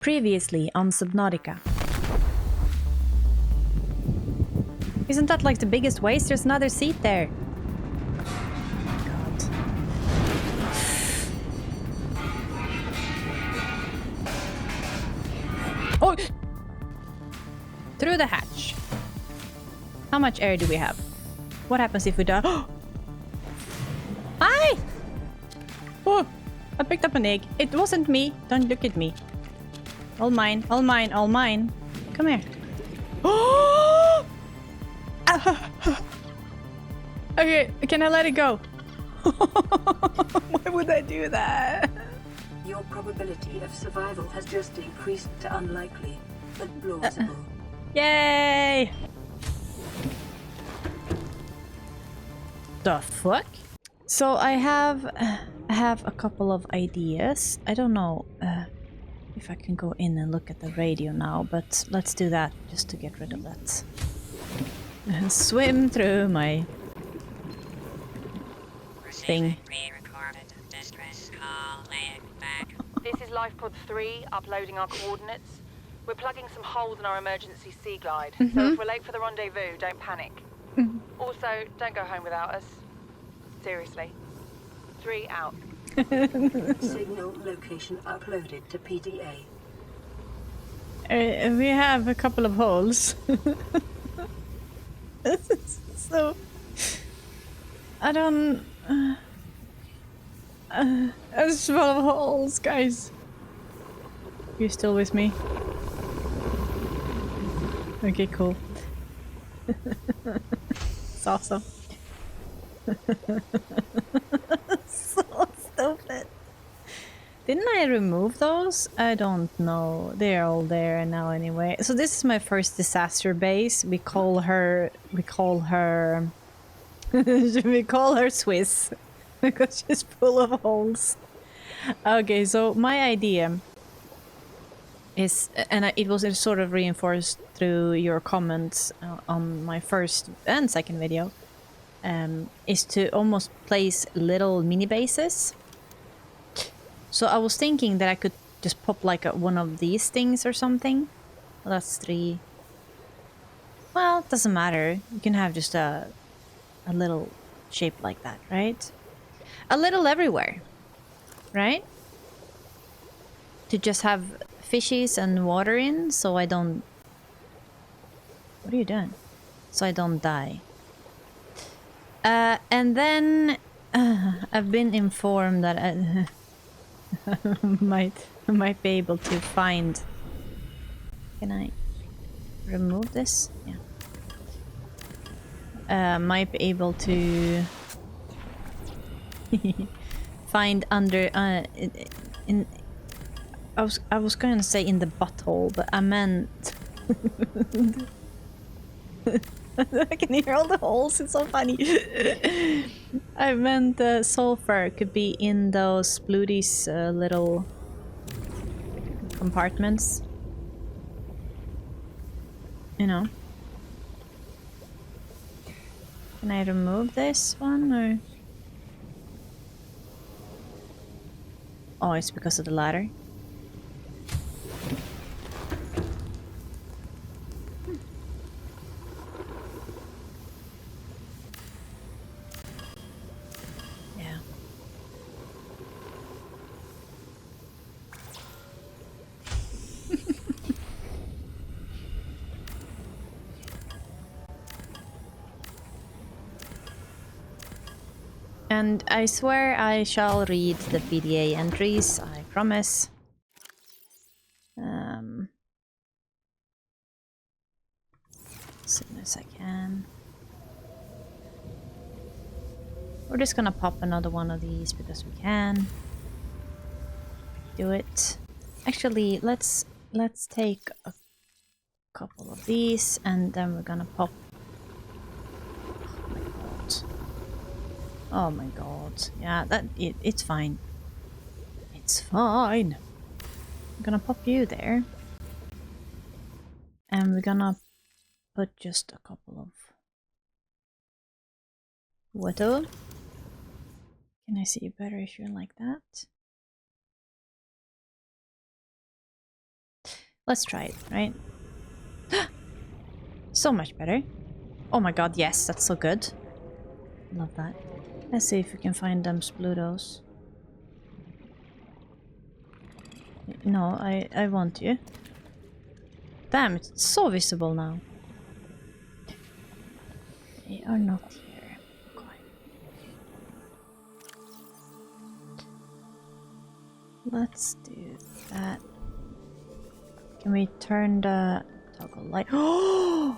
Previously on Subnautica. Isn't that like the biggest waste? There's another seat there. God. Oh! Through the hatch. How much air do we have? What happens if we die? Hi! Oh! I picked up an egg. It wasn't me. Don't look at me. All mine, all mine, all mine. Come here. Oh! Okay, can I let it go? Why would I do that? Your probability of survival has just increased to unlikely, but plausible. Yay! The fuck? So I have a couple of ideas. I don't know if I can go in and look at the radio now, but let's do that just to get rid of that. Swim through my thing. This is Lifepod 3, uploading our coordinates. We're plugging some holes in our emergency sea glide, so if we're late for the rendezvous, don't panic. Also, don't go home without us. Seriously. 3 out. Signal location uploaded to PDA. We have a couple of holes. So I don't. It's full of holes, guys. You still with me? Okay, cool. It's awesome. So stupid. Didn't I remove those? I don't know. They're all there now anyway. So this is my first disaster base. We call her we call her Swiss because she's full of holes. Okay, so my idea is, and it was sort of reinforced through your comments on my first and second video, is to almost place little mini bases. So I was thinking that I could just pop like one of these things or something. Well, that's 3. Well, it doesn't matter. You can have just a little shape like that, right? A little everywhere, right? To just have fishies and water in, so I don't... What are you doing? So I don't die. And then I've been informed that I might be able to find... Can I remove this? Yeah. Might be able to find under in I was going to say in the butthole, but I meant I can hear all the holes. It's so funny. I meant the sulphur could be in those Bluties little compartments. You know. Can I remove this one or? Oh, it's because of the ladder. Yeah. And I swear I shall read the PDA entries, I promise. As soon as I can. We're just gonna pop another one of these because we can. Do it. Actually, let's take a couple of these and then we're gonna pop. Oh my god. Oh my god. Yeah, it's fine. It's fine. I'm gonna pop you there. And we're gonna put just a couple of water. Can I see you better if you're like that? Let's try it, right? So much better. Oh my god, yes, that's so good. Love that. Let's see if we can find them Splutos. No, I want you. Damn, it's so visible now. They are not here. Okay. Let's do that. Can we turn the toggle light? Oh!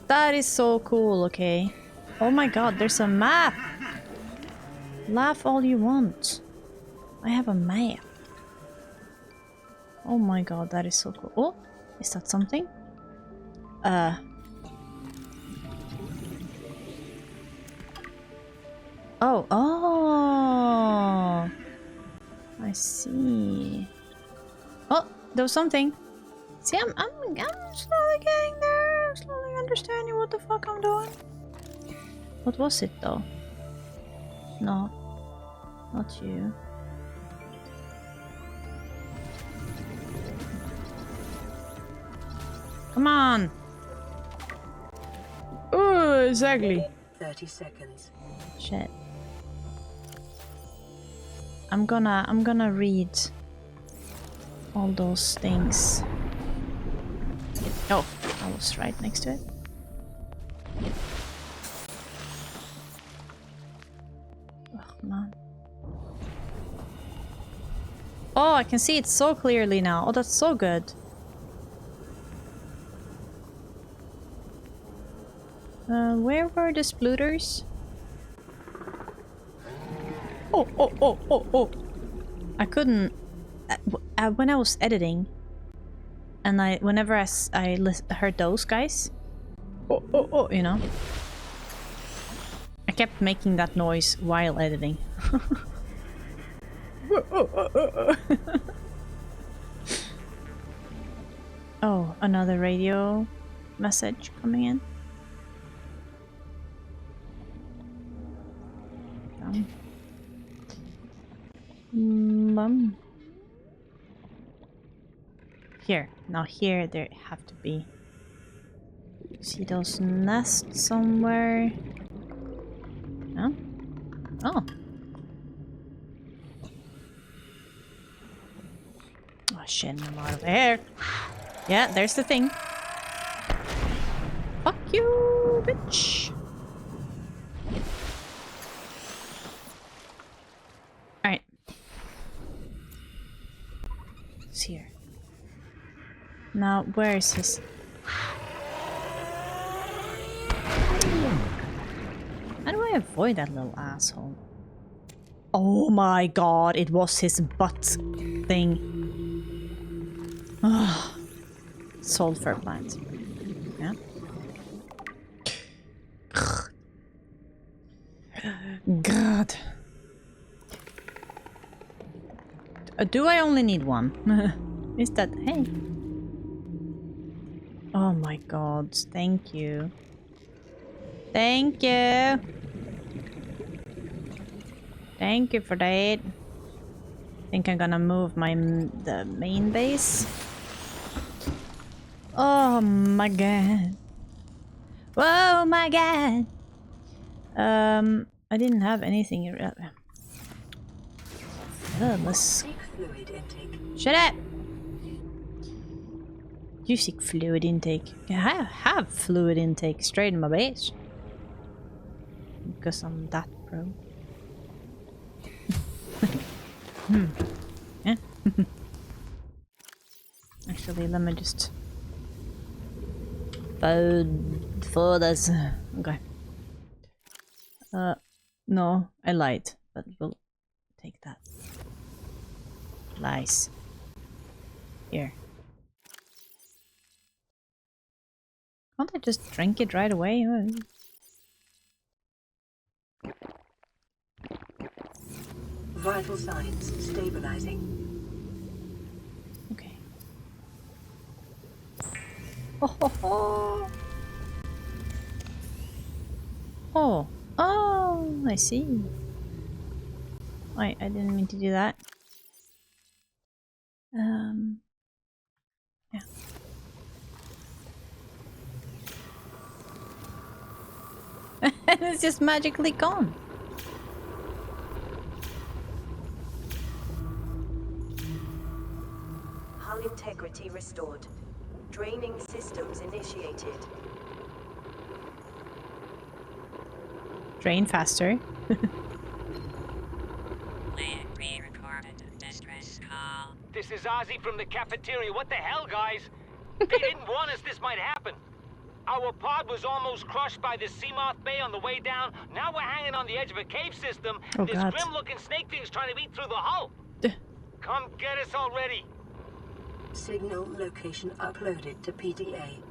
That is so cool, okay. Oh my god, there's a map! Laugh all you want. I have a map. Oh my god, that is so cool. Oh, is that something? Oh, oh! I see. Oh, there was something. See, I'm slowly getting there. I'm slowly understanding what the fuck I'm doing. What was it though? No, not you. Come on. Oh, exactly. 30 seconds. Shit. I'm gonna read all those things. Oh, I was right next to it. Oh, man. Oh, I can see it so clearly now. Oh, that's so good. Where were the spluters? Oh. I couldn't... when I was editing, and whenever I heard those guys, you know, I kept making that noise while editing. Oh, another radio message coming in. Here. Now here there have to be. See those nests somewhere? No? Oh. Oh shit, I'm out of there. Yeah, there's the thing. Fuck you, bitch. Alright. It's here. Now, where is his... How do I avoid that little asshole? Oh my god, it was his butt thing. Ah, sulphur plant. Yeah. God. Do I only need one? Is that... Hey. Oh my god, thank you. Thank you. Thank you for that. Think I'm gonna move the main base. Oh my god. Oh my god. I didn't have anything. Let's... Shut up! You seek fluid intake. I have fluid intake straight in my base. Because I'm that pro. Yeah. Actually, let me just... for this. Okay. No, I lied. But we'll take that. Lies. Here. Can't I just drink it right away? Vital signs stabilizing. Okay. Oh. Oh, I see. I didn't mean to do that. Yeah. And it's just magically gone. Hull integrity restored. Draining systems initiated. Drain faster. This is Ozzy from the cafeteria. What the hell, guys? They didn't warn us this might happen. Our pod was almost crushed by the Seamoth Bay on the way down. Now we're hanging on the edge of a cave system. Oh, this God. grim-looking snake thing's trying to eat through the hull. Come get us already. Signal location uploaded to PDA.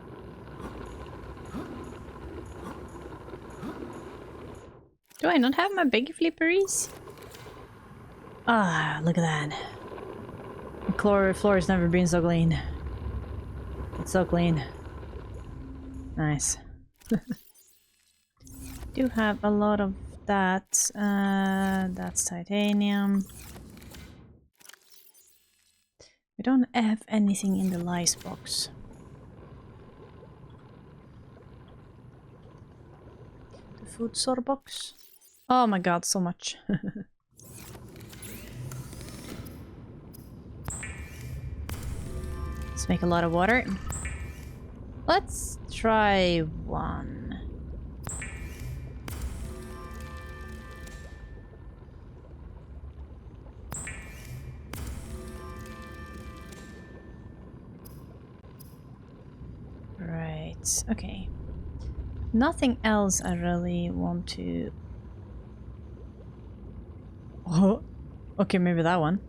Do I not have my big flipperies? Ah, look at that. The floor has never been so clean. It's so clean. Nice. Do have a lot of that. That's titanium. We don't have anything in the lice box. The food sort box. Oh my god, so much. Let's make a lot of water. Let's try one. Right, okay. Nothing else I really want to... Oh, okay, maybe that one.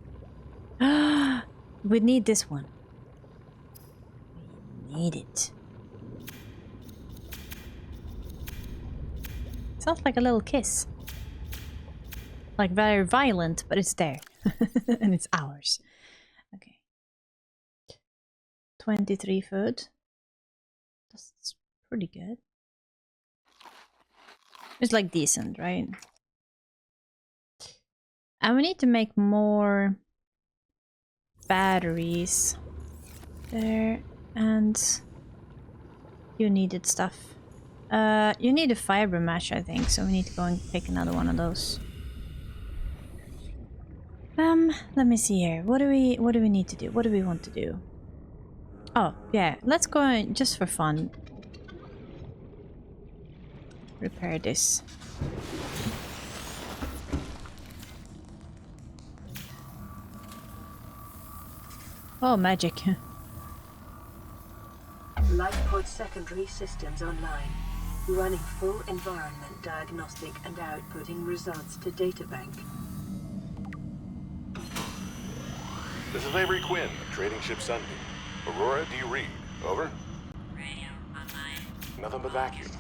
We need this one. We need it. Sounds like a little kiss. Like very violent, but it's there. And it's ours. Okay. 23 food. That's pretty good. It's like decent, right? And we need to make more batteries there, and you needed stuff. You need a fiber mesh, I think, so we need to go and pick another one of those. Let me see here. What do we need to do? What do we want to do? Oh, yeah, let's go and, just for fun, repair this. Oh, magic. LifePod secondary systems online. Running full environment diagnostic and outputting results to databank. This is Avery Quinn, Trading Ship Sunbeam. Aurora, do you read? Over? Radio online. Nothing but vacuum.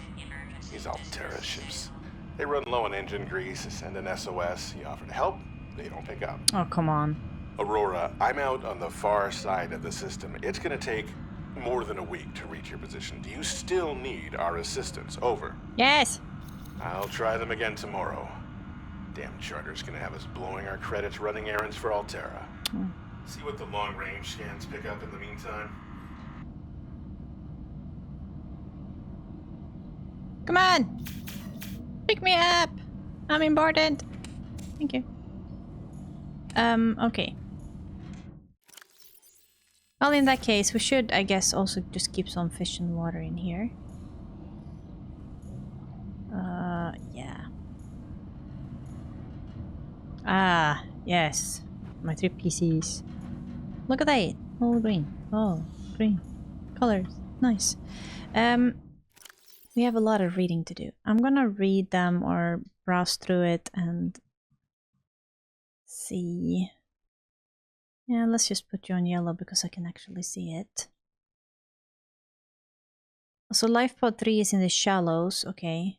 These Altera ships. They run low on engine grease, send an SOS, you offer to help, they don't pick up. Oh, come on. Aurora, I'm out on the far side of the system. It's gonna take more than a week to reach your position. Do you still need our assistance? Over. Yes! I'll try them again tomorrow. Damn charter's gonna have us blowing our credits running errands for Altera. See what the long-range scans pick up in the meantime. Come on! Pick me up! I'm important! Thank you. Okay. Well, in that case, we should, I guess, also just keep some fish and water in here. Yeah. Ah, yes. My 3 PCs. Look at that! All green. Oh, green. Colors. Nice. We have a lot of reading to do. I'm gonna read them or browse through it and see. Yeah, let's just put you on yellow because I can actually see it. So LifePod 3 is in the shallows, okay.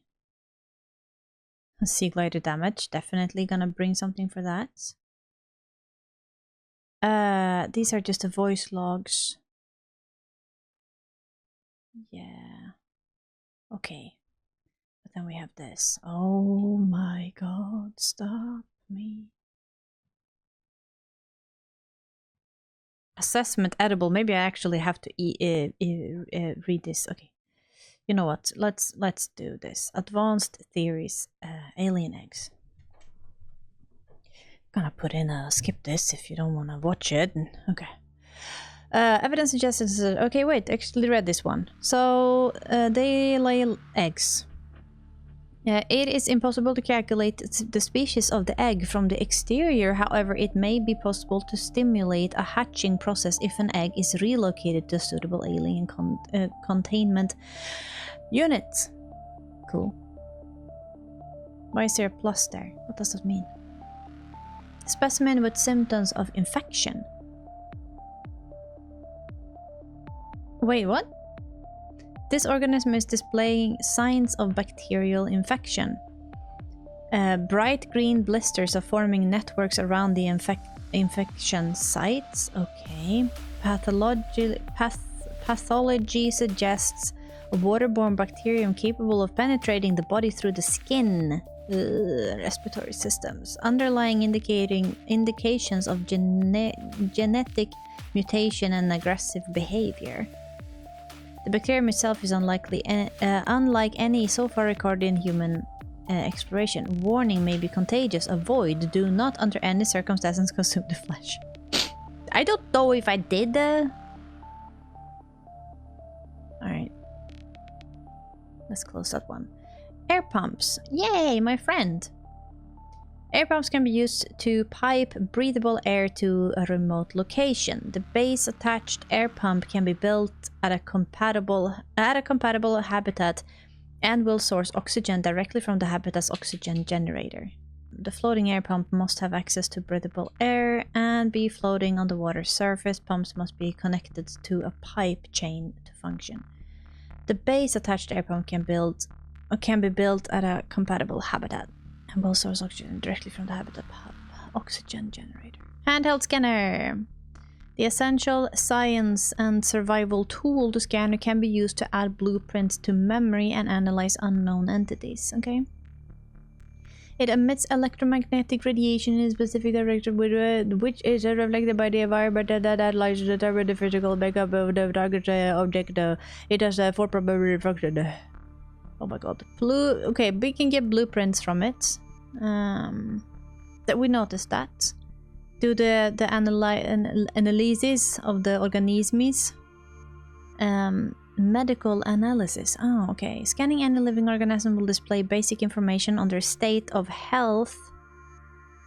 Sea glider damage, definitely gonna bring something for that. These are just the voice logs. Yeah. Okay. But then we have this. Oh my god, stop me. Assessment edible. Maybe I actually have to read this. Okay. You know what? Let's do this. Advanced theories. Alien eggs. Gonna put in a skip this if you don't want to watch it. Okay. Evidence suggests. Okay, wait. Actually, read this one. So they lay eggs. It is impossible to calculate the species of the egg from the exterior. However, it may be possible to stimulate a hatching process if an egg is relocated to a suitable alien containment unit. Cool. Why is there a plus there? What does that mean? Specimen with symptoms of infection. Wait, what? This organism is displaying signs of bacterial infection. Bright green blisters are forming networks around the infection sites. Okay. Pathology suggests a waterborne bacterium capable of penetrating the body through the skin. Respiratory systems. Underlying indications of genetic mutation and aggressive behavior. The bacterium itself is unlike any so far recorded in human exploration. Warning: may be contagious. Avoid. Do not under any circumstances consume the flesh. I don't know if I did. Alright. Let's close that one. Air pumps. Yay, my friend! Air pumps can be used to pipe breathable air to a remote location. The base-attached air pump can be built at a compatible habitat and will source oxygen directly from the habitat's oxygen generator. The floating air pump must have access to breathable air and be floating on the water's surface. Pumps must be connected to a pipe chain to function. The base-attached air pump can be built at a compatible habitat and will source oxygen directly from the habitat oxygen generator. Handheld scanner. The essential science and survival tool, the scanner can be used to add blueprints to memory and analyze unknown entities. Okay. It emits electromagnetic radiation in a specific direction, which is reflected by the environment that lies to determine the physical makeup of the target object. It has 4 primary functions. Oh my god. Okay, we can get blueprints from it. That we noticed that. Do the analysis of the organisms. Medical analysis. Oh, okay. Scanning any living organism will display basic information on their state of health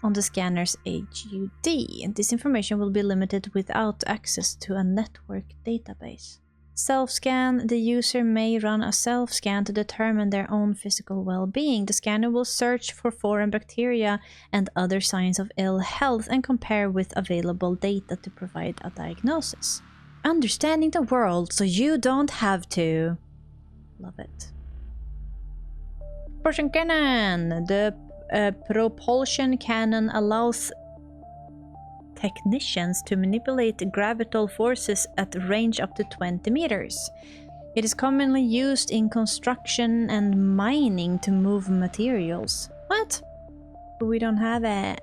on the scanner's HUD. This information will be limited without access to a network database. Self-scan. The user may run a self-scan to determine their own physical well-being. The scanner will search for foreign bacteria and other signs of ill health and compare with available data to provide a diagnosis. Understanding the world so you don't have to. Love it. Propulsion cannon. The propulsion cannon allows technicians to manipulate gravitational forces at a range up to 20 meters. It is commonly used in construction and mining to move materials. What? But we don't have it.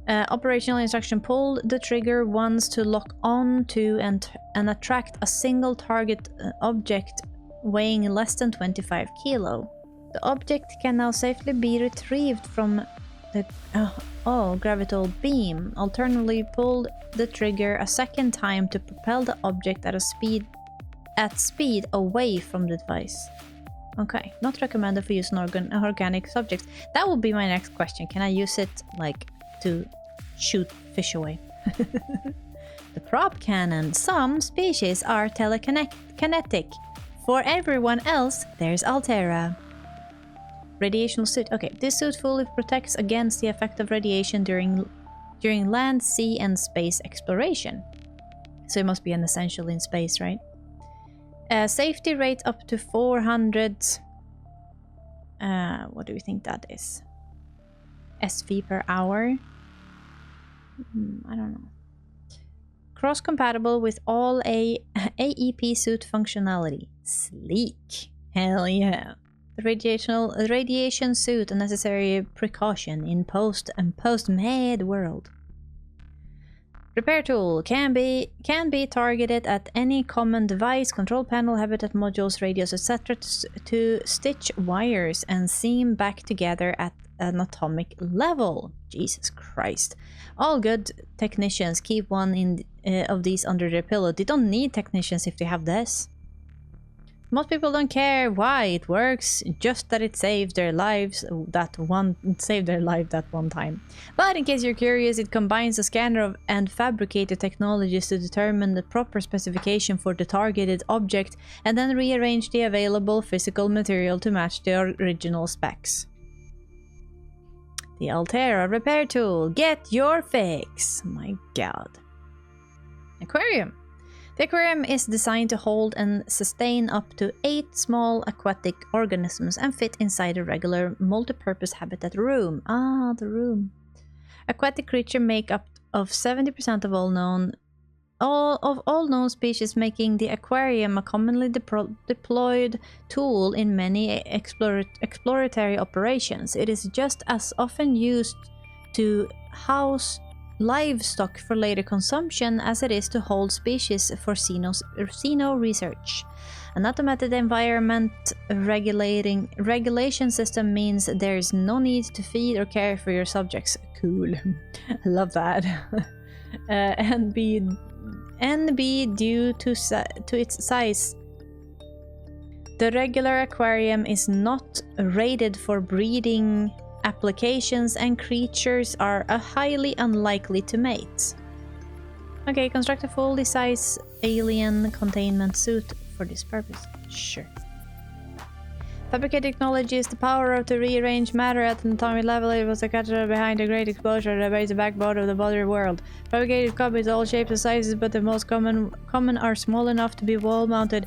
Operational instruction: pull the trigger once to lock on to and attract a single target object weighing less than 25 kilo. The object can now safely be retrieved from the gravitational beam. Alternatively, pull the trigger a second time to propel the object at speed away from the device. Okay, not recommended for use on organic subjects. That will be my next question. Can I use it like to shoot fish away? The prop cannon. Some species are telekinetic. For everyone else, there's Altera. Radiation suit. Okay, this suit fully protects against the effect of radiation during land, sea, and space exploration. So it must be an essential in space, right? Safety rate up to 400. What do we think that is? SV per hour? I don't know. Cross-compatible with all AEP suit functionality. Sleek. Hell yeah. The radiation suit, a necessary precaution in post-med world. Repair tool can be targeted at any common device, control panel, habitat modules, radios, etc. to stitch wires and seam back together at an atomic level. Jesus Christ. All good technicians keep one of these under their pillow. They don't need technicians if they have this. Most people don't care why it works, just that it saved their lives that one time. But in case you're curious, it combines a scanner and fabricator technologies to determine the proper specification for the targeted object and then rearrange the available physical material to match the original specs. The Altera repair tool. Get your fix. My god. Aquarium. The aquarium is designed to hold and sustain up to 8 small aquatic organisms and fit inside a regular multi-purpose habitat room. Ah, the room. Aquatic creatures make up of 70% of all known species, making the aquarium a commonly deployed tool in many exploratory operations. It is just as often used to house livestock for later consumption as it is to hold species for xeno research. An automated environment regulation system means there is no need to feed or care for your subjects. Cool. I love that. And be due to its size. The regular aquarium is not rated for breeding applications and creatures are highly unlikely to mate. Okay, construct a fully sized alien containment suit for this purpose. Sure. Fabricate technology is the power to rearrange matter at an atomic level. It was the catalyst behind the great explosion that raised the backbone of the body world. Fabricated copies all shapes and sizes, but the most common are small enough to be wall mounted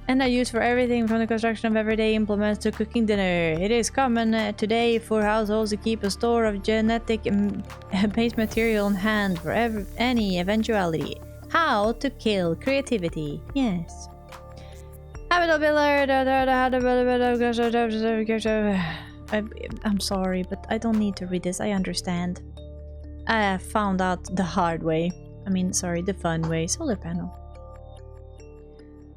and are used for everything from the construction of everyday implements to cooking dinner. It is common today for households to keep a store of genetic-based material on hand for any eventuality. How to kill creativity. Yes. I'm sorry, but I don't need to read this. I understand. I found out the hard way. I mean, sorry, the fun way. Solar panel.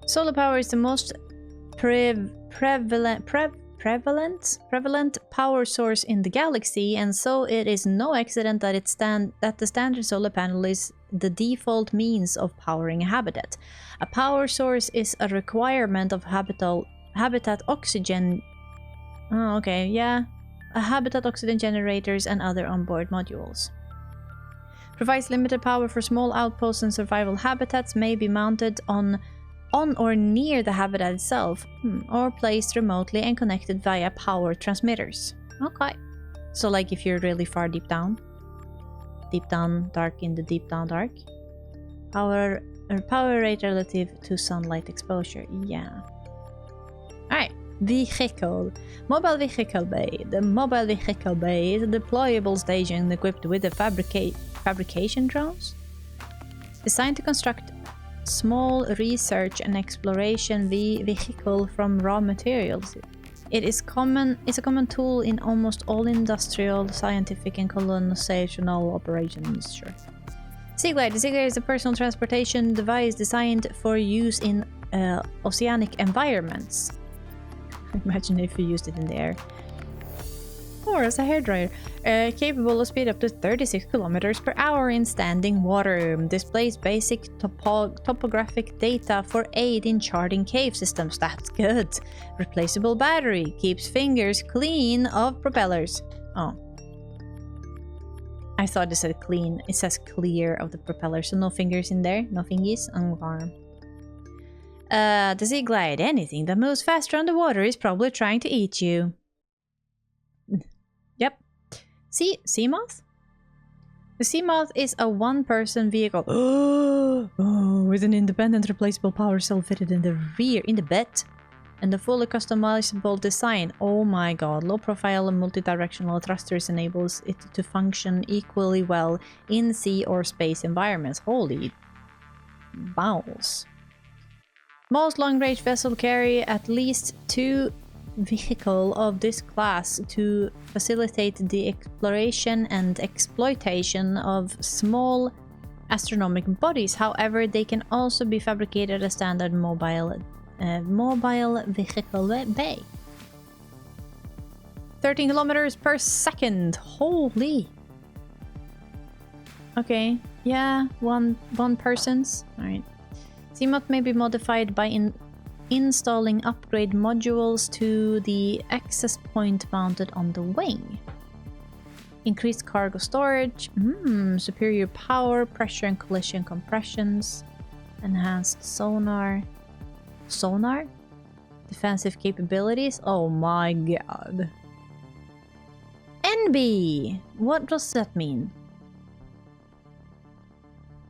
Solar power is the most prevalent power source in the galaxy, and so it is no accident that the standard solar panel is the default means of powering a habitat. A power source is a requirement of habitat oxygen. Oh, okay, yeah. A habitat oxygen generators and other onboard modules. Provides limited power for small outposts and survival habitats, may be mounted on or near the habitat itself, or placed remotely and connected via power transmitters. Okay. So like if you're really far deep down dark in the deep down dark. Power rate relative to sunlight exposure. Yeah. Alright. Vehicle. Mobile Vehicle Bay. The Mobile Vehicle Bay is a deployable station equipped with the fabrication drones. Designed to construct small research and exploration vehicle from raw materials. It's a common tool in almost all industrial, scientific, and colonizational operations. Sure. Seaglide. The Seaglide is a personal transportation device designed for use in oceanic environments. Imagine if you used it in the air. Or as a hairdryer. Capable of speed up to 36 kilometers per hour in standing water. Displays basic topographic data for aid in charting cave systems. That's good. Replaceable battery. Keeps fingers clean of propellers. Oh. I thought it said clean. It says clear of the propeller, so no fingers in there. No fingies. The Sea Glide. Anything that moves faster on the water is probably trying to eat you. Yep. Seamoth? The Seamoth is a one-person vehicle. With an independent replaceable power cell fitted in the rear, in the bed, and a fully customizable design. Oh my god. Low profile and multi-directional thrusters enables it to function equally well in sea or space environments. Holy balls. Most long-range vessels carry at least 2 vehicles of this class to facilitate the exploration and exploitation of small astronomical bodies. However, they can also be fabricated as standard mobile vehicle bay. 13 kilometers per second. Holy. Okay. Yeah, one person's. All right. CMOT may be modified by installing upgrade modules to the access point mounted on the wing. Increased cargo storage, superior power, pressure and collision compressions, enhanced sonar, defensive capabilities. Oh my god. NB! What does that mean?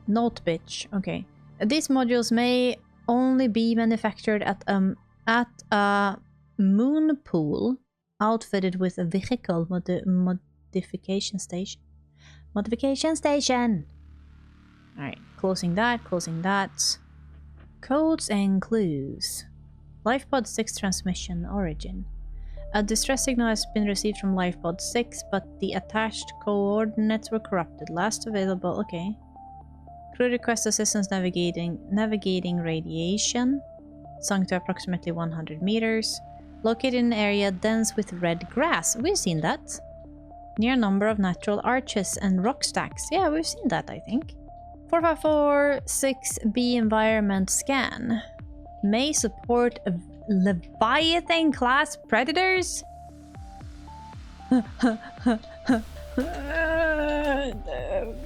Note bitch. Okay. These modules may only be manufactured at a moon pool outfitted with a vehicle modification station. Alright, closing that. Codes and clues. Lifepod 6 transmission origin. A distress signal has been received from Lifepod 6, but the attached coordinates were corrupted. Last available, okay. Crew requests assistance navigating radiation. Sunk to approximately 100 meters. Located in an area dense with red grass. We've seen that. Near a number of natural arches and rock stacks. Yeah, we've seen that, I think. 4546B environment scan. May support Leviathan class predators?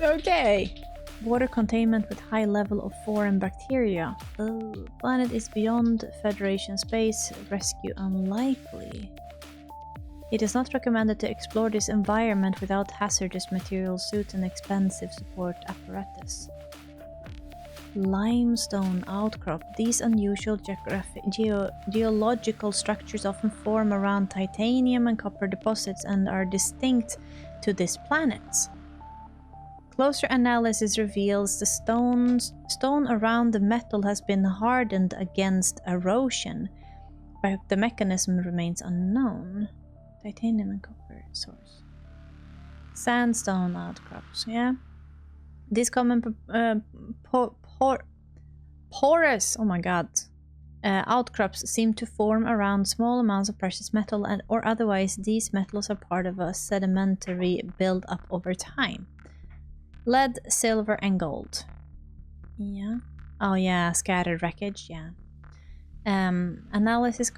Okay. Water containment with high level of foreign bacteria. Oh, planet is beyond Federation space. Rescue unlikely. It is not recommended to explore this environment without hazardous material suits and expensive support apparatus. Limestone outcrop. These unusual geological structures often form around titanium and copper deposits and are distinct to this planet. Closer analysis reveals the stone around the metal has been hardened against erosion, but the mechanism remains unknown. Titanium and copper source. Sandstone outcrops, yeah. These common porous, oh my god, outcrops seem to form around small amounts of precious metal or otherwise these metals are part of a sedimentary build-up over time. Lead, silver, and gold. Yeah. Oh yeah, scattered wreckage, yeah. Analysis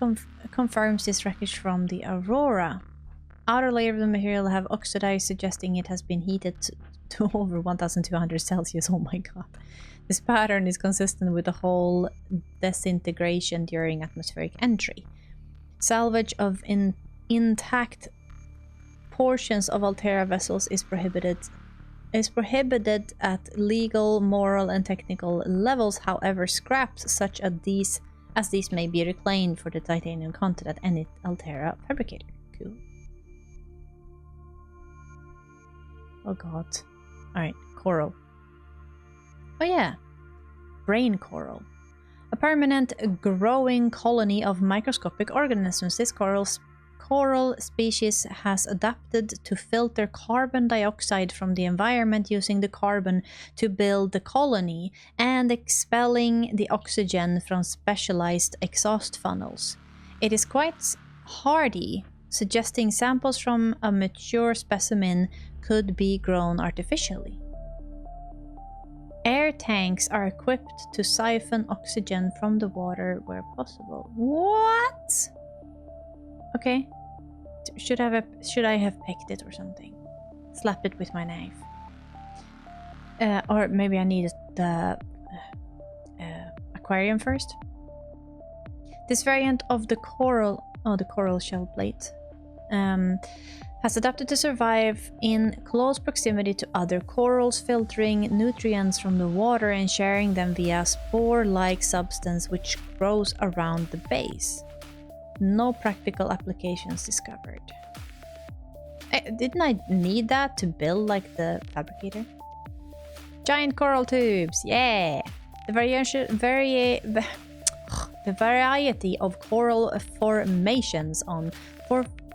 confirms this wreckage from the Aurora. Outer layer of the material have oxidized, suggesting it has been heated to over 1200 Celsius. Oh my god. This pattern is consistent with the whole disintegration during atmospheric entry. Salvage of intact portions of Altera vessels is prohibited at legal, moral, and technical levels. However, scraps such as these may be reclaimed for the titanium content at any Altera fabricator. Cool. Oh god. Alright, coral. Oh yeah. Brain coral. A permanent growing colony of microscopic organisms. This coral species has adapted to filter carbon dioxide from the environment using the carbon to build the colony and expelling the oxygen from specialized exhaust funnels. It is quite hardy, suggesting samples from a mature specimen could be grown artificially. Air tanks are equipped to siphon oxygen from the water where possible. What? Okay. Should I have picked it or something? Slap it with my knife. Or maybe I needed the aquarium first. This variant of the coral, the coral shell plate, has adapted to survive in close proximity to other corals, filtering nutrients from the water and sharing them via spore-like substance which grows around the base. No practical applications discovered. Didn't I need that to build like the fabricator? Giant coral tubes, yeah! The variety of coral formations on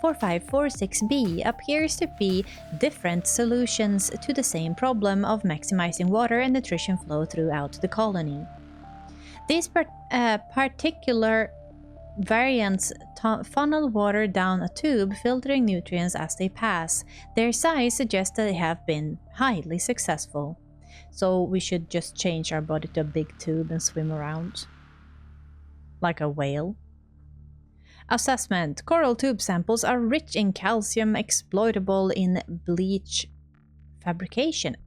4546b appears to be different solutions to the same problem of maximizing water and nutrition flow throughout the colony. These particular variants funnel water down a tube, filtering nutrients as they pass. Their size suggests that they have been highly successful. So we should just change our body to a big tube and swim around. Like a whale. Assessment. Coral tube samples are rich in calcium, exploitable in bleach fabrication.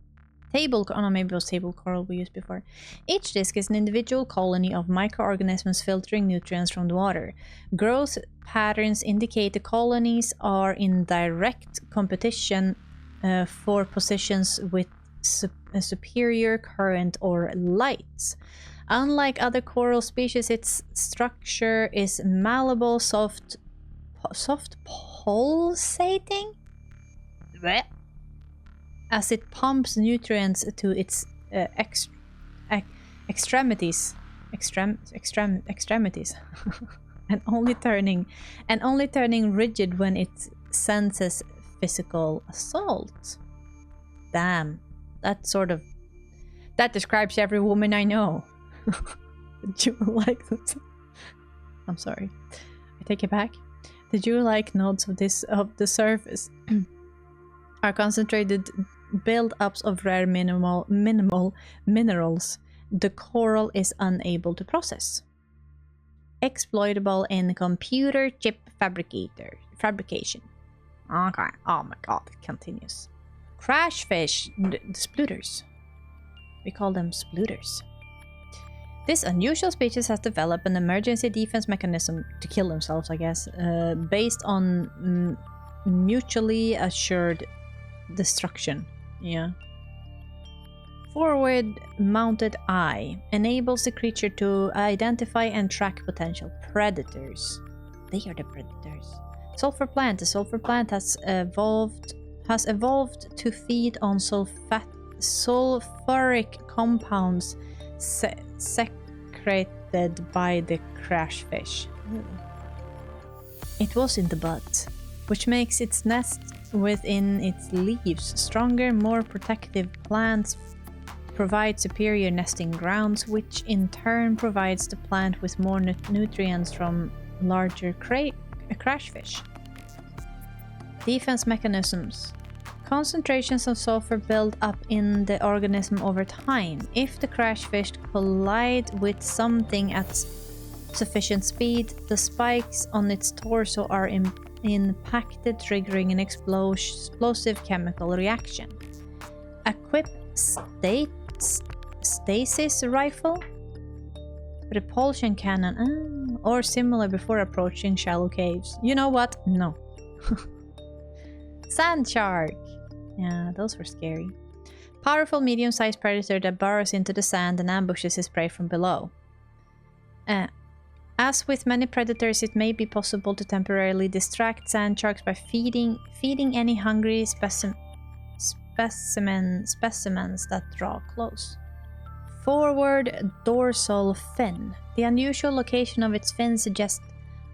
Maybe it was table coral we used before. Each disc is an individual colony of microorganisms filtering nutrients from the water. Growth patterns indicate the colonies are in direct competition for positions with a superior current or light. Unlike other coral species, its structure is malleable, soft pulsating? Blech. As it pumps nutrients to its extremities, and only turning rigid when it senses physical assault. Damn, that describes every woman I know. The jewel-like nodes. I'm sorry, I take it back. The jewel-like nodes of the surface are concentrated build-ups of rare minimal minerals the coral is unable to process. Exploitable in computer chip fabrication. Okay. Oh my god, it continues. Crash fish, the spluters. We call them spluters. This unusual species has developed an emergency defense mechanism to kill themselves, I guess, based on mutually assured destruction. Yeah. Forward mounted eye enables the creature to identify and track potential predators. They are the predators. Sulphur plant. The sulphur plant has evolved to feed on sulfuric compounds secreted by the crash fish. It was in the butt, which makes its nest within its leaves stronger. More protective plants provide superior nesting grounds, which in turn provides the plant with more nutrients from larger crash fish. Defense mechanisms. Concentrations of sulfur build up in the organism over time. If the crash fish collide with something at sufficient speed, the spikes on its torso are impacted, triggering an explosive chemical reaction. Equip stasis rifle, repulsion cannon, or similar before approaching shallow caves. You know what? No. Sand shark. Yeah, those were scary. Powerful medium-sized predator that burrows into the sand and ambushes his prey from below. As with many predators, it may be possible to temporarily distract sand sharks by feeding any hungry specimens that draw close. Forward dorsal fin. The unusual location of its fin suggests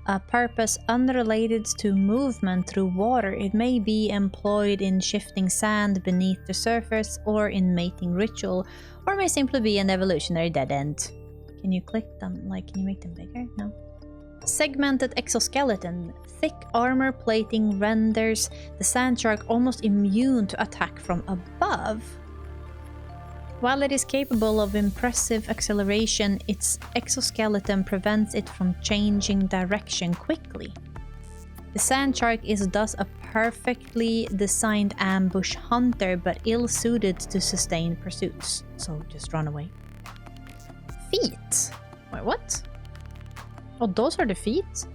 a purpose unrelated to movement through water. It may be employed in shifting sand beneath the surface or in mating ritual, or may simply be an evolutionary dead end. Can you click them? Can you make them bigger? No. Segmented exoskeleton. Thick armor plating renders the sand shark almost immune to attack from above. While it is capable of impressive acceleration, its exoskeleton prevents it from changing direction quickly. The sand shark is thus a perfectly designed ambush hunter, but ill-suited to sustain pursuits. So just run away. Feet. Wait, what? Oh, those are the feet?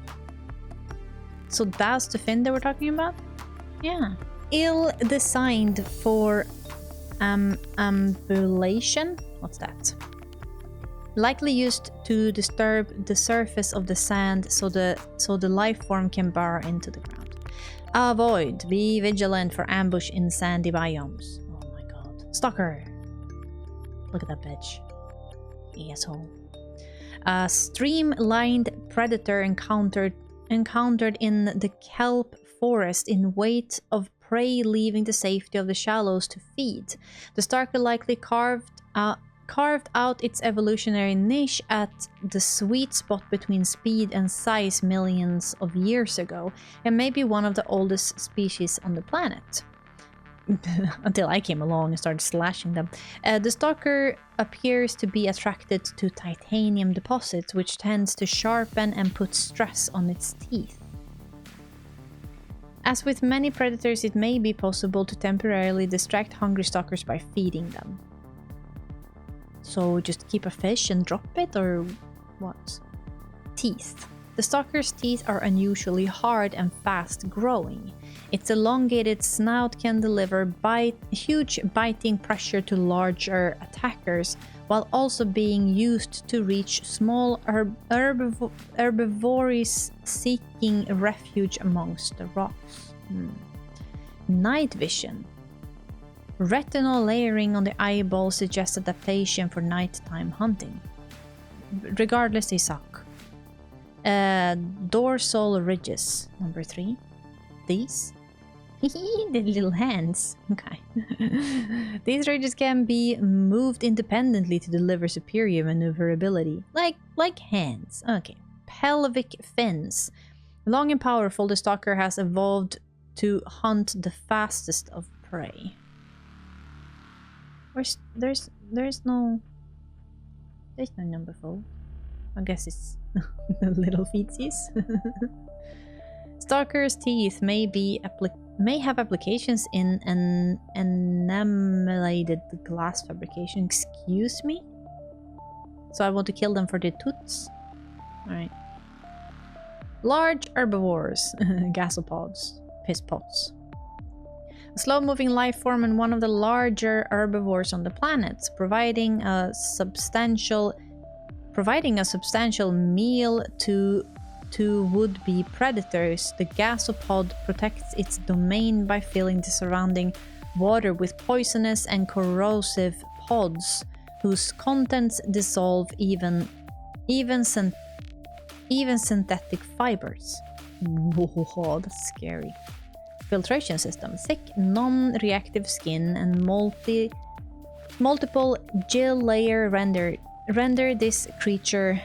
So that's the fin that we're talking about? Yeah. Ill-designed for ambulation? What's that? Likely used to disturb the surface of the sand so the life form can burrow into the ground. Avoid. Be vigilant for ambush in sandy biomes. Oh my god. Stalker. Look at that bitch. Asshole. A streamlined predator encountered in the kelp forest in wait of prey leaving the safety of the shallows to feed. The stalker likely carved out its evolutionary niche at the sweet spot between speed and size millions of years ago, and may be one of the oldest species on the planet. Until I came along and started slashing them. The stalker appears to be attracted to titanium deposits, which tends to sharpen and put stress on its teeth. As with many predators, it may be possible to temporarily distract hungry stalkers by feeding them. So just keep a fish and drop it, or what? Teeth. The stalker's teeth are unusually hard and fast growing. Its elongated snout can deliver huge biting pressure to larger attackers, while also being used to reach small herbivores seeking refuge amongst the rocks. Night vision. Retinal layering on the eyeball suggests adaptation for nighttime hunting. Regardless, they suck. Dorsal ridges, number 3. These? The little hands. Okay. These ridges can be moved independently to deliver superior maneuverability. Like hands. Okay. Pelvic fins. Long and powerful, the stalker has evolved to hunt the fastest of prey. There's no number 4. I guess it's little feetsies. Stalker's teeth may have applications in an enamelated glass fabrication. Excuse me? So I want to kill them for their toots? Alright. Large herbivores. Gasopods. Piss pots. A slow-moving life form and one of the larger herbivores on the planet, providing a substantial meal to would-be predators. The gasopod protects its domain by filling the surrounding water with poisonous and corrosive pods, whose contents dissolve even synthetic fibers. Whoa, that's scary. Filtration system. Thick, non-reactive skin and multiple gel layer render this creature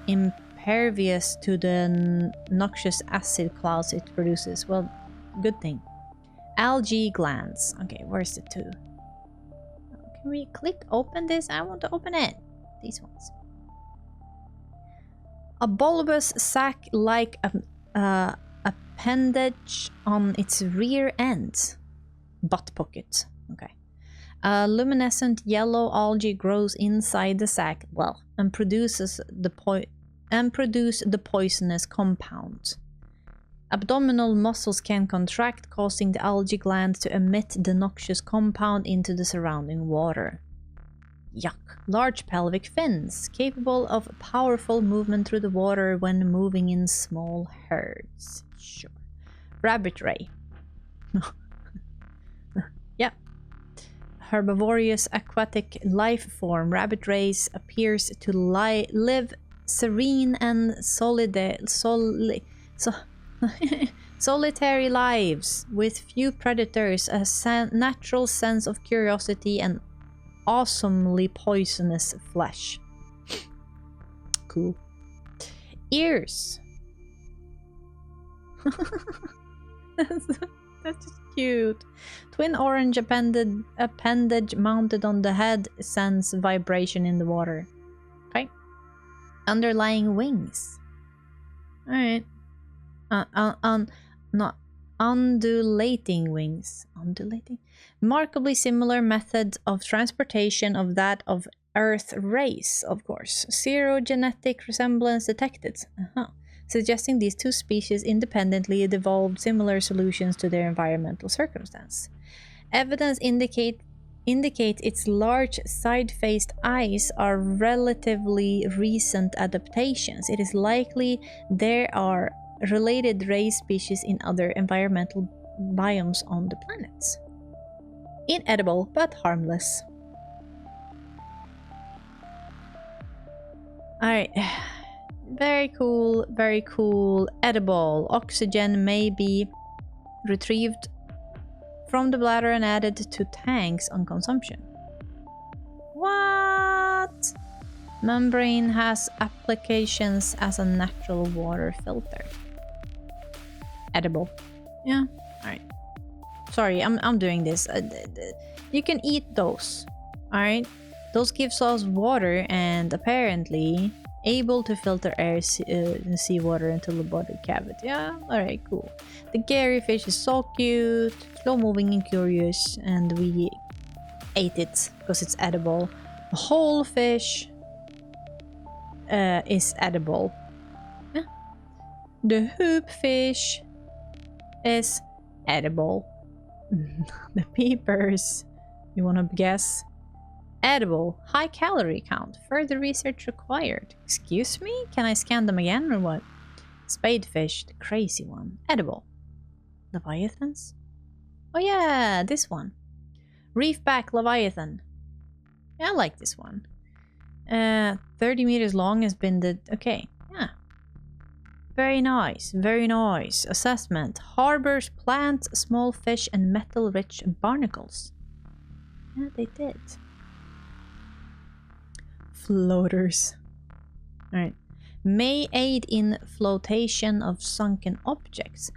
impervious to the noxious acid clouds it produces. Well, good thing. Algae glands. Okay, where's the 2? Can we click open this? I want to open it. These ones. A bulbous sac-like appendage on its rear end. Butt pocket. Okay. A luminescent yellow algae grows inside the sac, and produces the poisonous compound. Abdominal muscles can contract, causing the algae gland to emit the noxious compound into the surrounding water. Yuck. Large pelvic fins, capable of powerful movement through the water when moving in small herds. Sure. Rabbit ray. Yep. Herbivorous aquatic life form. Rabbit rays appears to live serene and solitary lives with few predators, a natural sense of curiosity, and awesomely poisonous flesh. Cool. Ears. That's just cute. Twin orange appendage mounted on the head sends vibration in the water. Okay. Underlying wings. Alright. Not undulating wings. Undulating? Remarkably similar method of transportation of that of Earth race, of course. Zero genetic resemblance detected. Suggesting these two species independently evolved similar solutions to their environmental circumstance. Evidence indicate its large side-faced eyes are relatively recent adaptations. It is likely there are related ray species in other environmental biomes on the planet. Inedible, but harmless. Alright. Very cool, very cool. Edible. Oxygen may be retrieved from the bladder and added to tanks on consumption. What? Membrane has applications as a natural water filter. Edible. Yeah, alright. Sorry, I'm doing this. You can eat those. Alright? Those gives us water and apparently able to filter air and seawater into the body cavity. Yeah, alright, cool. The Gary fish is so cute, slow moving and curious, and we ate it because it's edible. The whole fish is edible. Yeah. The hoop fish is edible. The peepers, you wanna guess? Edible. High calorie count. Further research required. Excuse me? Can I scan them again or what? Spadefish, the crazy one. Edible. Leviathans? Oh yeah, this one. Reefback Leviathan. Yeah, I like this one. 30 meters long has been the... Okay, yeah. Very nice, very nice. Assessment. Harbors plants, small fish, and metal-rich barnacles. Yeah, they did. Floaters. Alright. May aid in flotation of sunken objects.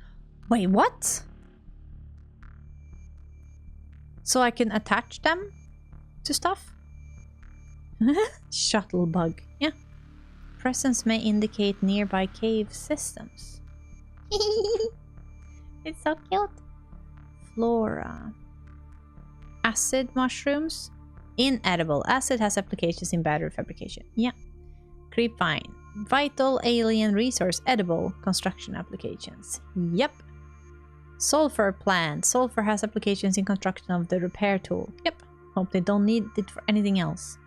Wait, what? So I can attach them to stuff? Shuttle bug. Yeah. Presence may indicate nearby cave systems. It's so cute. Flora. Acid mushrooms. Inedible. Acid has applications in battery fabrication. Yeah. Creepvine. Vital alien resource. Edible. Construction applications. Yep. Sulphur plant. Sulphur has applications in construction of the repair tool. Yep. Hope they don't need it for anything else.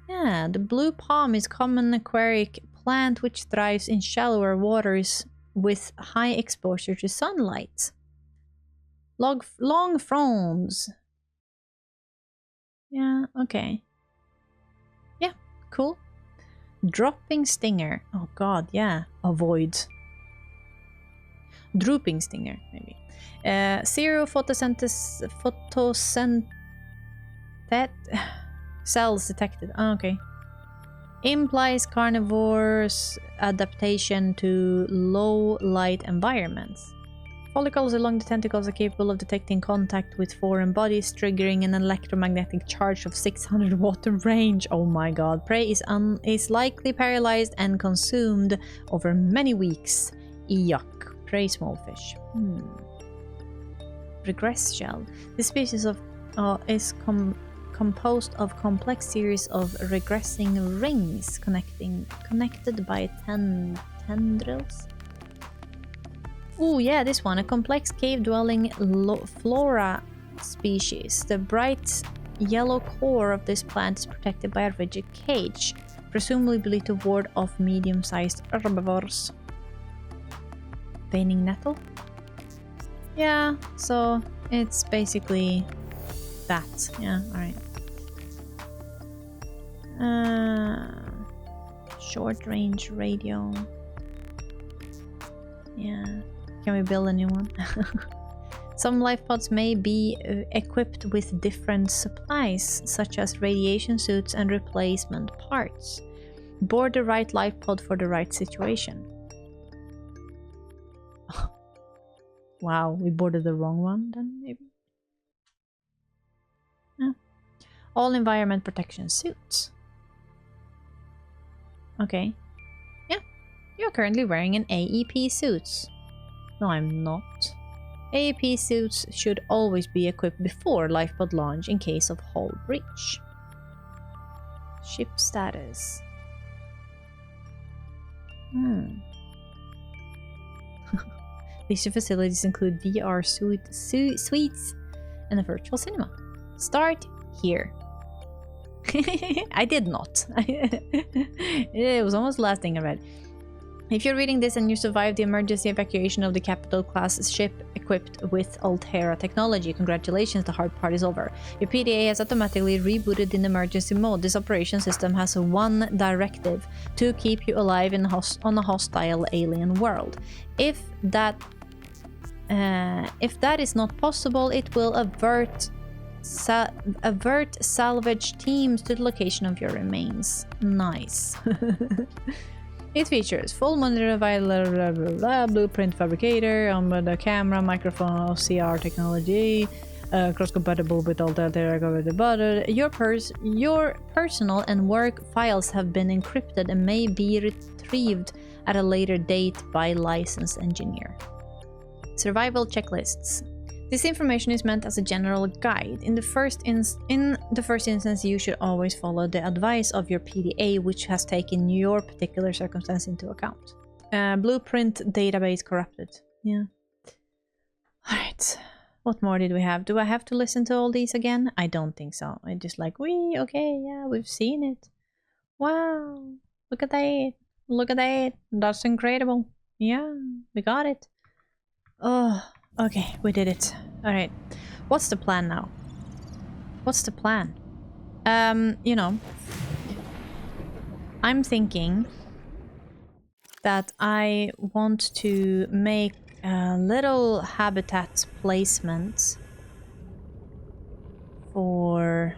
Yeah, the blue palm is common aquatic plant which thrives in shallower waters with high exposure to sunlight. Long fronds. Yeah, okay. Yeah, cool. Dropping stinger. Oh god, yeah. Avoid. Drooping stinger, maybe. Zero photosynthesis... cells detected. Oh, okay. Implies carnivores' adaptation to low light environments. Follicles along the tentacles are capable of detecting contact with foreign bodies, triggering an electromagnetic charge of 600 watt range. Oh my god. Prey is likely paralyzed and consumed over many weeks. Yuck. Prey small fish. Regress shell. This species of is composed of complex series of regressing rings connected by tendrils. Oh yeah, this one. A complex cave-dwelling flora species. The bright yellow core of this plant is protected by a rigid cage, presumably to ward off medium-sized herbivores. Veining nettle? Yeah, so it's basically that. Yeah, alright. Short range radio. Yeah. Can we build a new one? Some life pods may be equipped with different supplies, such as radiation suits and replacement parts. Board the right life pod for the right situation. Wow, we boarded the wrong one then, maybe? Yeah. All environment protection suits. Okay. Yeah. You're currently wearing an AEP suit. No, I'm not. AEP suits should always be equipped before lifepod launch in case of hull breach. Ship status. These facilities include VR suites and a virtual cinema. Start here. I did not. It was almost the last thing I read. If you're reading this and you survived the emergency evacuation of the Capital class ship equipped with Altera technology, congratulations, the hard part is over. Your PDA has automatically rebooted in emergency mode. This operation system has one directive: to keep you alive in on a hostile alien world. If that If that is not possible, it will avert salvage teams to the location of your remains. Nice. It features full monitor, blueprint fabricator, onboard camera, microphone, OCR technology, cross-compatible with all the your personal and work files have been encrypted and may be retrieved at a later date by licensed engineer. Survival checklists. This information is meant as a general guide. In the first instance, you should always follow the advice of your PDA, which has taken your particular circumstance into account. Blueprint database corrupted. Yeah. Alright. What more did we have? Do I have to listen to all these again? I don't think so. I just like, okay, yeah, we've seen it. Wow. Look at that. Look at that. That's incredible. Yeah, we got it. Oh, okay, we did it. Alright. What's the plan now? What's the plan? You know, I'm thinking that I want to make a little habitat placement for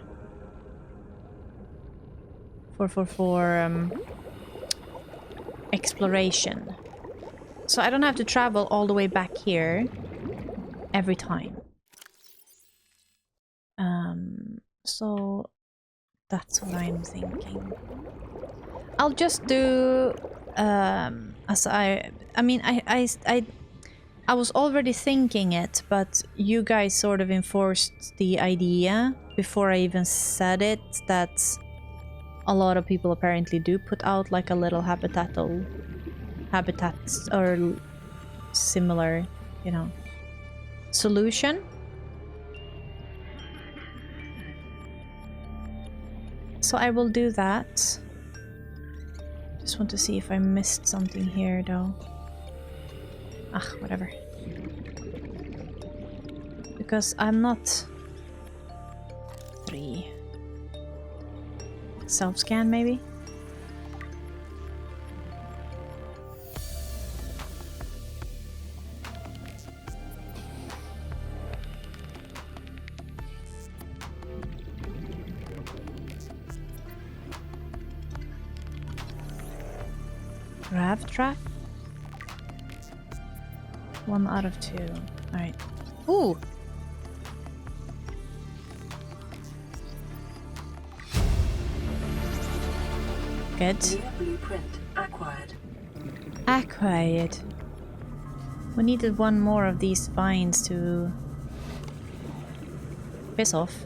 exploration. So I don't have to travel all the way back here every time. So that's what I'm thinking. I'll just do as I mean I was already thinking it, but you guys sort of enforced the idea before I even said it, that a lot of people apparently do put out like a little habitats or similar, you know, solution. So I will do that. Just want to see if I missed something here though. Ah, whatever. Because I'm not 3. Self-scan maybe? Grav trap? 1 out of 2. Alright. Ooh! Good. Blueprint acquired. Acquired. We needed 1 more of these vines to piss off.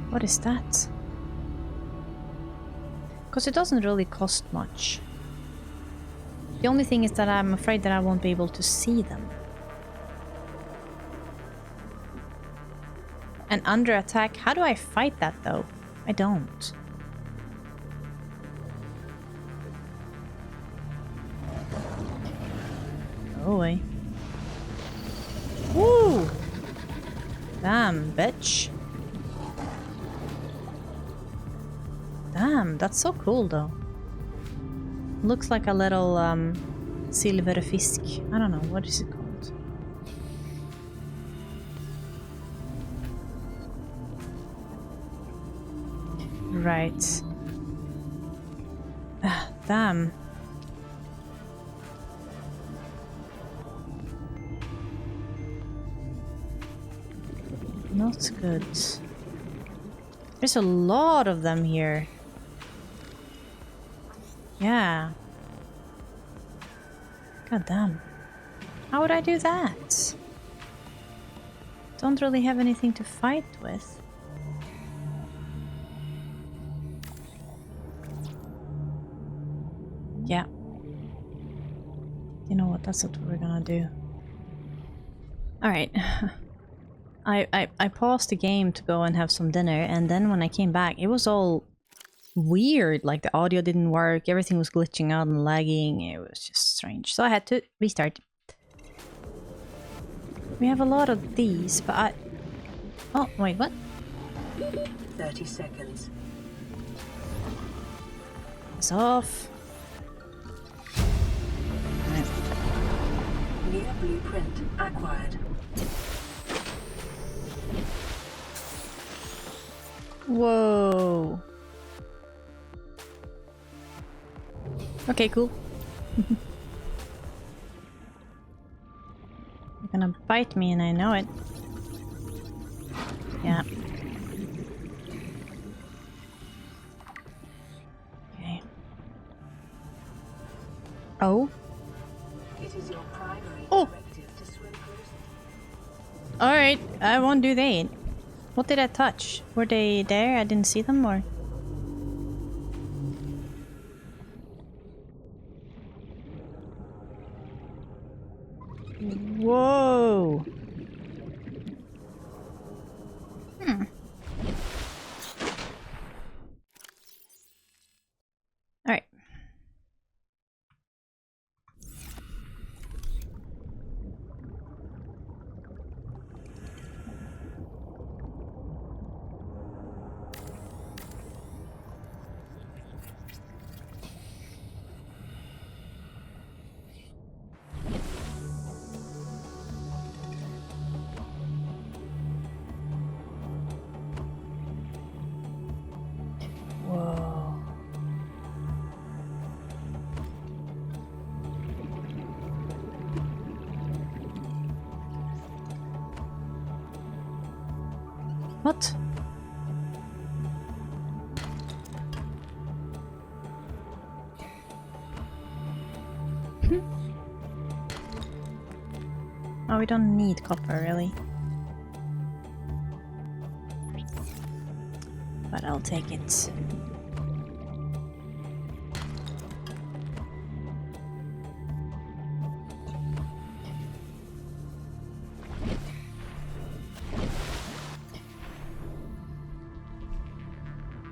What is that? Because it doesn't really cost much. The only thing is that I'm afraid that I won't be able to see them. And under attack, how do I fight that though? I don't. Oh wait. Woo! Damn, bitch. Damn, that's so cool though. Looks like a little silver fisk. I don't know, what is it called? Right. Ah, damn. Not good. There's a lot of them here. Yeah. God damn. How would I do that? Don't really have anything to fight with. Yeah. You know what? That's what we're gonna do. Alright. I paused the game to go and have some dinner, and then when I came back, it was all weird. Like the audio didn't work, everything was glitching out and lagging. It was just strange. So I had to restart. We have a lot of these, but oh, wait, what? 30 seconds. It's off. New blueprint acquired. Whoa. Okay, cool. You're gonna bite me and I know it. Yeah. Okay. Oh. It is your primary Oh. directive to swim closer. Alright, I won't do that. What did I touch? Were they there? I didn't see them or? Whoa. Alright. Whoa. What? Oh, we don't need copper, really. But I'll take it.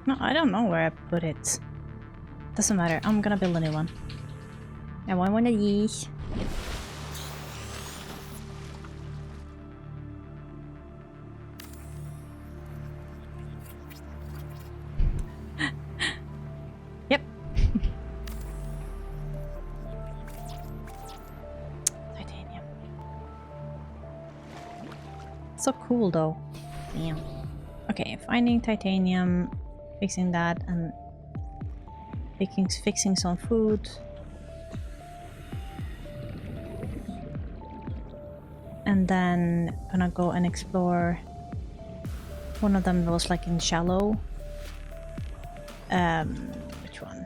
No, I don't know where I put it. Doesn't matter. I'm gonna build a new one. I want one of these. Yep. Titanium. So cool though. Damn. Okay, finding titanium, fixing that, and fixing some food. And then gonna go and explore. One of them was like in shallow. Which one?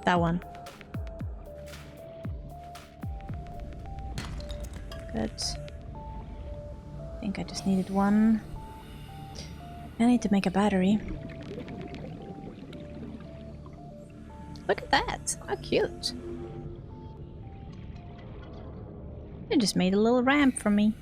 That one. Good. I think I just needed one. I need to make a battery. Look at that! How cute! They just made a little ramp for me.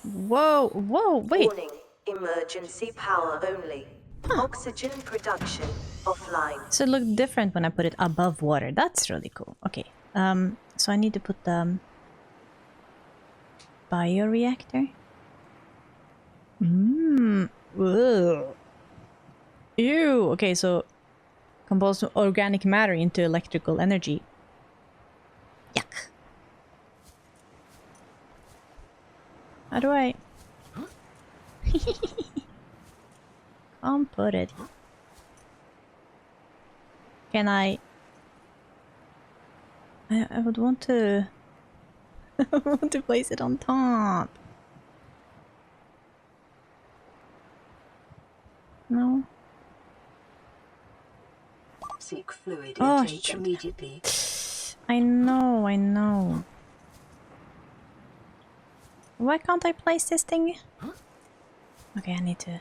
Whoa, whoa, wait! Warning, emergency power only. Oxygen production offline. So it looked different when I put it above water. That's really cool. Okay, so I need to put the bioreactor. Whoa. Ew. Okay, so compose organic matter into electrical energy. Yuck. How do I? Can't put it. Can I would want to I want to place it on top. No. Seek fluid Oh, intake shit. immediately. I know, I know. Why can't I place this thing? Okay, I need to.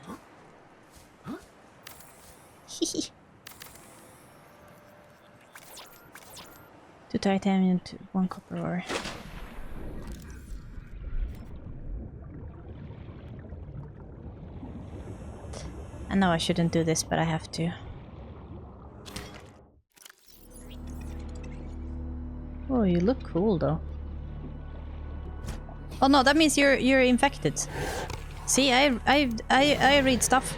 Two titanium, one copper ore. I know I shouldn't do this, but I have to. Oh, you look cool though. Oh no, that means you're infected. See, I read stuff.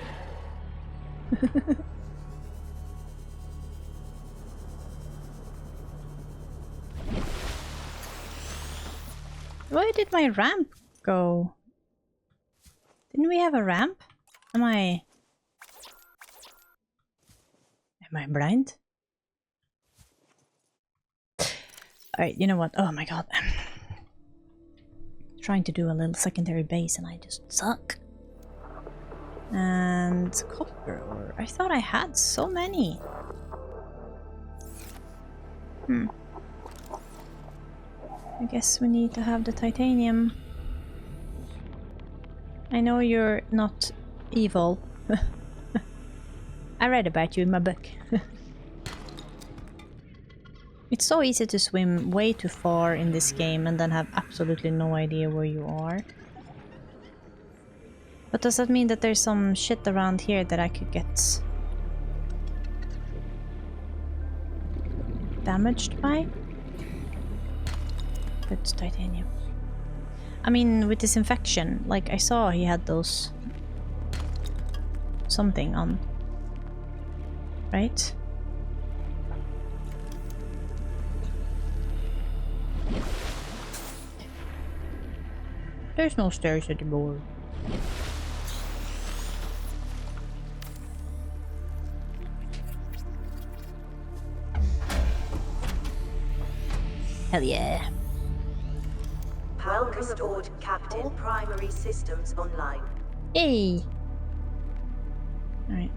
Where did my ramp go? Didn't we have a ramp? Am I blind? Alright, you know what? Oh my god. Trying to do a little secondary base and I just suck. And copper ore. I thought I had so many. I guess we need to have the titanium. I know you're not evil. I read about you in my book. It's so easy to swim way too far in this game and then have absolutely no idea where you are. But does that mean that there's some shit around here that I could get damaged by? Good titanium. I mean, with this infection, like I saw he had those something on, right? There's no stairs anymore. Hell yeah. Power restored, Captain. All primary systems online. Yay! Alright.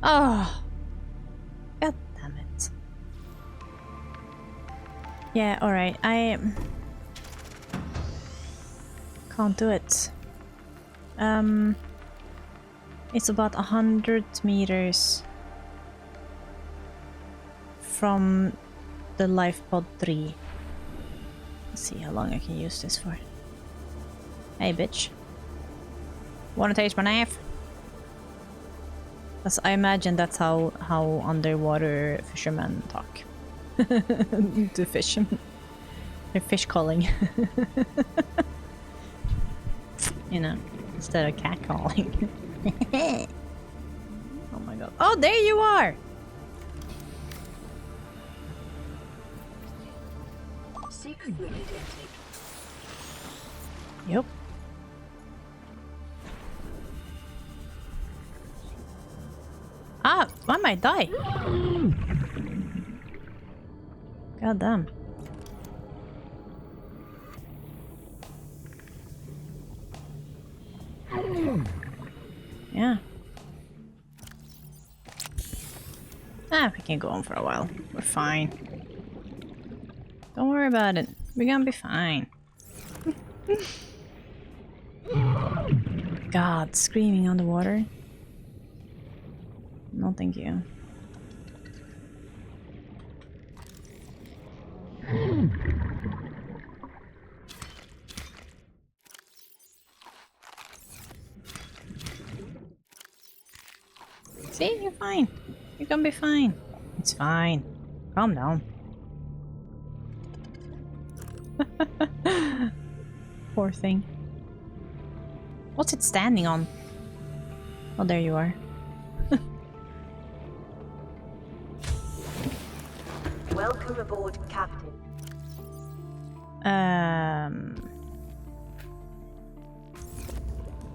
Oh! God damn it. Yeah, alright. I can't do it. It's about 100 meters from the life pod 3. Let's see how long I can use this for. Hey, bitch. Wanna taste my knife? I imagine that's how underwater fishermen talk. To fish. They're fish calling. You know, instead of cat calling. Oh my god. Oh, there you are! Secret fluid intake. Yep. Ah, I might die. God damn. Yeah. Ah, we can go on for a while. We're fine. Don't worry about it. We're gonna be fine. God, screaming underwater. No, thank you. See, you're fine. You're gonna be fine. It's fine. Calm down. Poor thing. What's it standing on? Oh, there you are. Welcome aboard, Captain.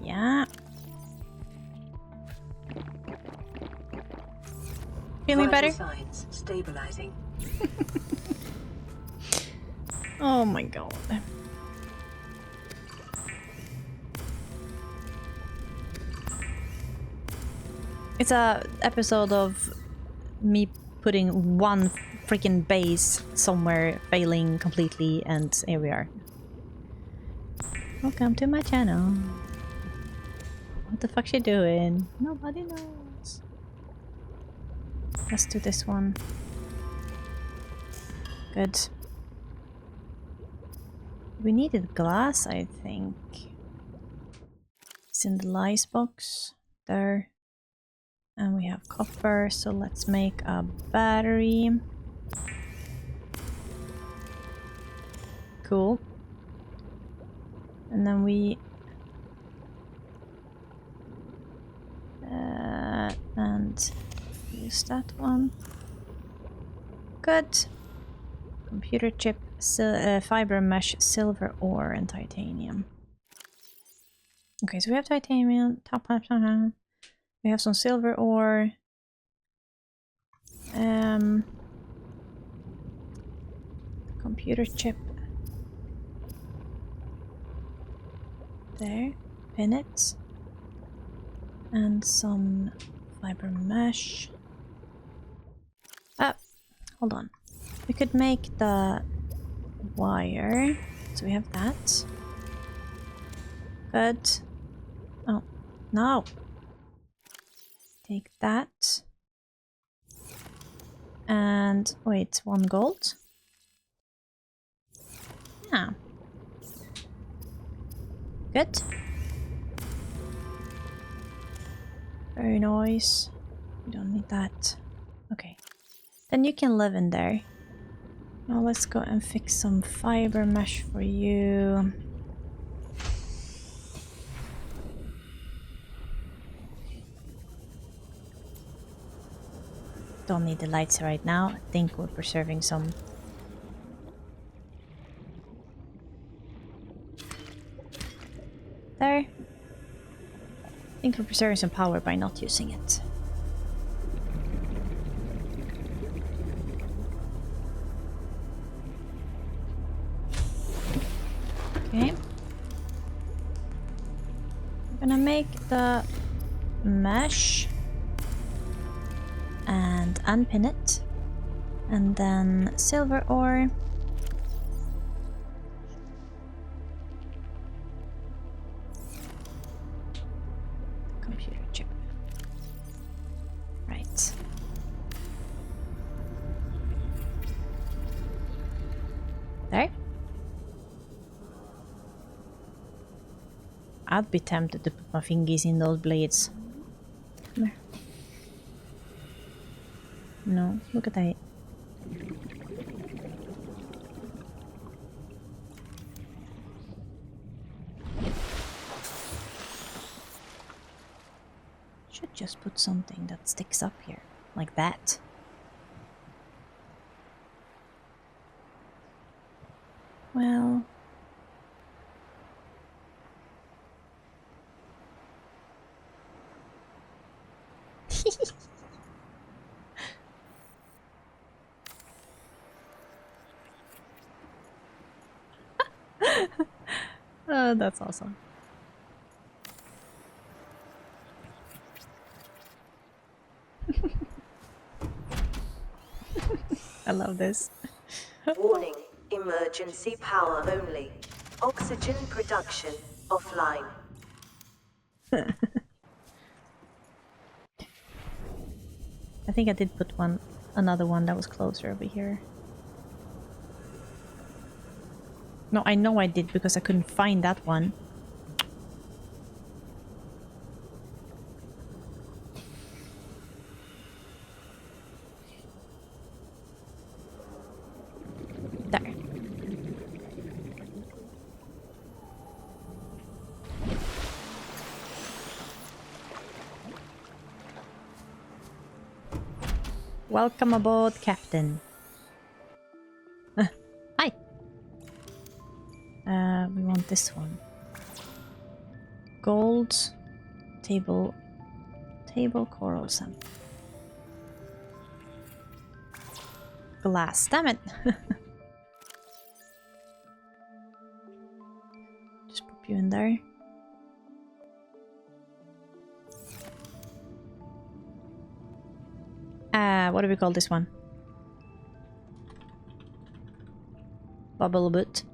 Yeah. Feeling better? Signs stabilizing. Oh my god. It's a episode of me putting one freaking base somewhere, failing completely, and here we are. Welcome to my channel. What the fuck's she doing? Nobody knows. Let's do this one. Good. We needed glass, I think. It's in the lice box. There. And we have copper, so let's make a battery. Cool. And then we... and use that one. Good. Computer chip, fiber mesh, silver ore, and titanium. Okay, so we have titanium, we have some silver ore. Computer chip. There, pin it. And some fiber mesh. Hold on. We could make the wire. So we have that. Good. Oh, no. Take that. And wait, 1 gold. Yeah. Good. Very nice. We don't need that. Okay. Then you can live in there. Now let's go and fix some fiber mesh for you. Don't need the lights right now. I think we're preserving some. There. I think we're preserving some power by not using it. Okay. I'm gonna make the mesh and unpin it. And then silver ore. Computer chip. Right. There. I'd be tempted to put my fingers in those blades. Come here. No, look at that. Should just put something that sticks up here, like that. Well... that's awesome. I love this. Warning, emergency power only. Oxygen production offline. I think I did put another one that was closer over here. No, I know I did because I couldn't find that one. There. Welcome aboard, Captain. Hi. We want this one. Gold table coral sample. Glass, damn it. Just pop you in there. What do we call this one? Bubble boot.